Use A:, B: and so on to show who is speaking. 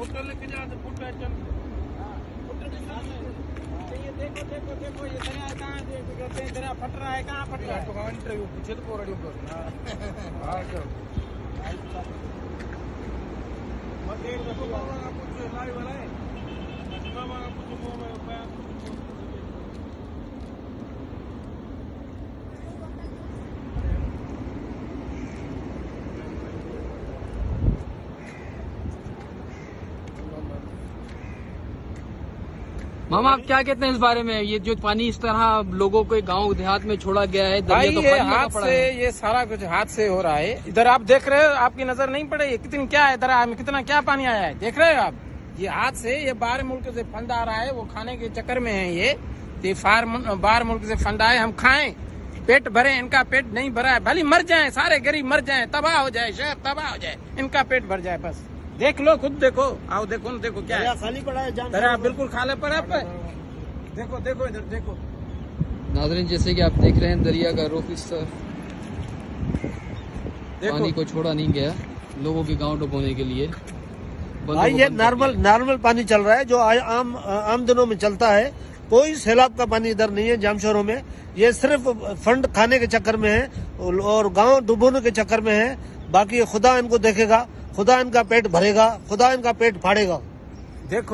A: Foot लेके जा तो फुट है चल।
B: ये देखो देखो देखो ये दरिया कहाँ से दरिया फट रहा है, कहाँ फट रहा है?
A: तो इंटरव्यू पूछे तो कोरड़ी को हां तो मत देर देखो बाबा का कुछ लाइव वाला है बाबा का कुछ मोबाइल
C: मामा आप क्या कहते हैं इस बारे में, ये जो पानी इस तरह लोगों को गांव देहात में छोड़ा गया है,
A: भाई
C: दरिया तो
A: ये
C: खाली लगा
A: हाथ
C: पड़ा
A: से
C: है।
A: ये सारा कुछ हाथ से हो रहा है। इधर आप देख रहे हो, आपकी नजर नहीं पड़े ये कितनी क्या है, दरिया में कितना क्या पानी आया है, देख रहे हो आप? ये हाथ से ये बाहर मुल्क से फंड आ रहा है, वो खाने के चक्कर में है ये बाहर मुल्क से फंड आए, हम खाएं पेट भरे, इनका पेट नहीं भरा है, भले मर जाए सारे गरीब मर जाए, तबाह हो जाए शहर तबाह हो जाए, इनका पेट भर जाए बस। देख लो खुद देखो, आओ देखो न देखो क्या है,
B: खाली पड़ा है
A: दरिया बिल्कुल खाले पड़ा है। देखो देखो इधर देखो।
C: नाज़रीन जैसे कि आप देख रहे हैं दरिया का रुख इस तरफ पानी को छोड़ा नहीं गया लोगों के गांव डुबोने के लिए।
B: भाई ये नॉर्मल पानी चल रहा है जो आम दिनों में चलता है। कोई सैलाब का पानी इधर नहीं है जामशोरों में। ये सिर्फ फंड खाने के चक्कर में है और गांव डुबोने के चक्कर में है। बाकी खुदा इनको देखेगा, खुदा इनका पेट भरेगा, खुदा इनका पेट फाड़ेगा।
A: देखो